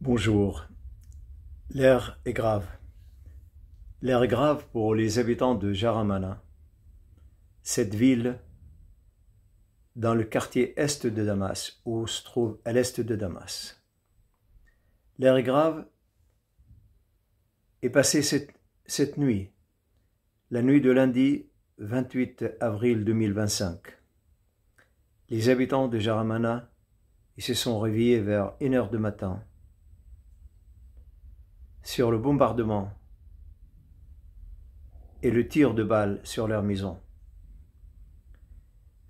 Bonjour. L'air est grave. L'air est grave pour les habitants de Jaramana, cette ville dans le quartier est de Damas, où se trouve à l'est de Damas. L'air est grave est passé cette nuit, la nuit de lundi 28 avril 2025. Les habitants de Jaramana ils se sont réveillés vers 1h du matin sur le bombardement et le tir de balles sur leur maison.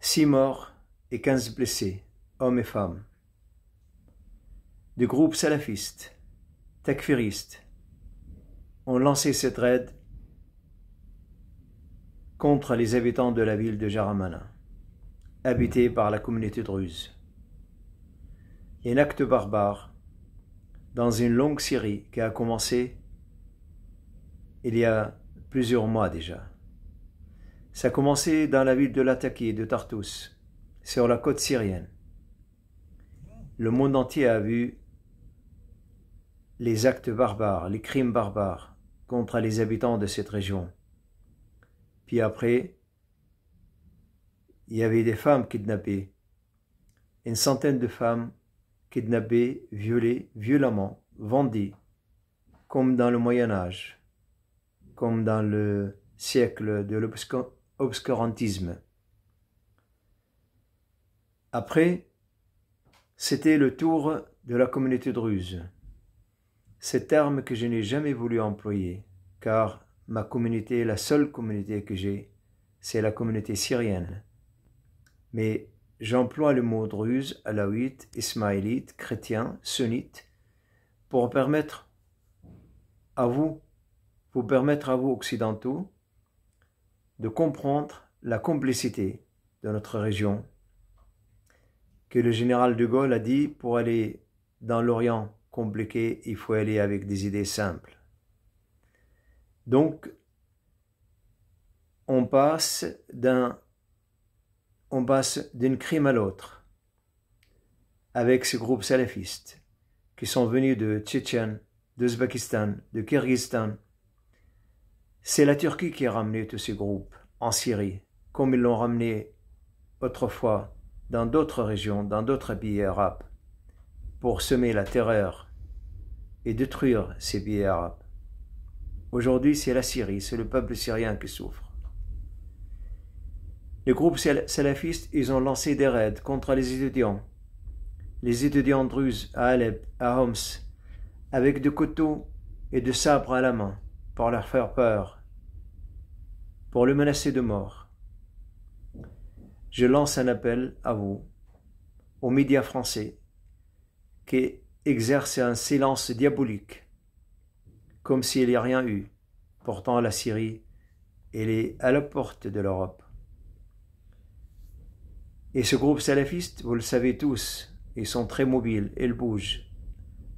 6 morts et 15 blessés, hommes et femmes. Des groupes salafistes, takfiristes, ont lancé cette raid contre les habitants de la ville de Jaramana, habitée par la communauté druze. Un acte barbare dans une longue série qui a commencé il y a plusieurs mois déjà. Ça a commencé dans la ville de Latakia de Tartous, sur la côte syrienne. Le monde entier a vu les actes barbares, les crimes barbares contre les habitants de cette région. Puis après, il y avait des femmes kidnappées, une centaine de femmes kidnappées, violées, violemment, vendues, comme dans le Moyen-Âge, comme dans le siècle de l'obscurantisme. Après, c'était le tour de la communauté druze. Cet terme que je n'ai jamais voulu employer, car ma communauté, la seule communauté que j'ai, c'est la communauté syrienne. Mais j'emploie le mot druze, alaouite, ismaélite, chrétien, sunnite, pour permettre à vous occidentaux, de comprendre la complicité de notre région, que le général de Gaulle a dit, pour aller dans l'Orient compliqué, il faut aller avec des idées simples. Donc, on passe d'un crime à l'autre avec ces groupes salafistes qui sont venus de Tchétchène, d'Ouzbékistan, de Kirghizistan. C'est la Turquie qui a ramené tous ces groupes en Syrie, comme ils l'ont ramené autrefois dans d'autres régions, dans d'autres pays arabes, pour semer la terreur et détruire ces pays arabes. Aujourd'hui, c'est la Syrie, c'est le peuple syrien qui souffre. Les groupes salafistes, ils ont lancé des raids contre les étudiants druzes à Alep, à Homs, avec des couteaux et des sabres à la main, pour leur faire peur, pour le menacer de mort. Je lance un appel à vous, aux médias français, qui exercent un silence diabolique, comme s'il n'y a rien eu. Pourtant, la Syrie, elle est à la porte de l'Europe. Et ce groupe salafiste, vous le savez tous, ils sont très mobiles, ils bougent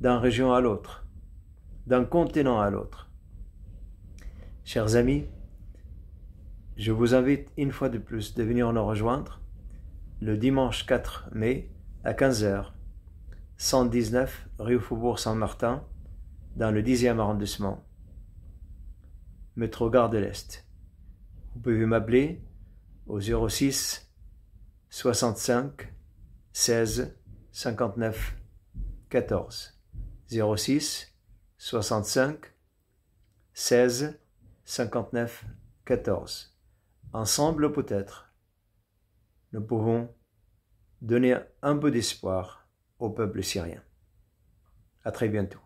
d'une région à l'autre, d'un continent à l'autre. Chers amis, je vous invite une fois de plus de venir nous rejoindre le dimanche 4 mai à 15h, 119 rue Faubourg Saint-Martin, dans le 10e arrondissement, métro Gare de l'Est. Vous pouvez m'appeler au 06 65 16 59 14. 06 65 16 59 14. Ensemble peut-être, nous pouvons donner un peu d'espoir au peuple syrien. À très bientôt.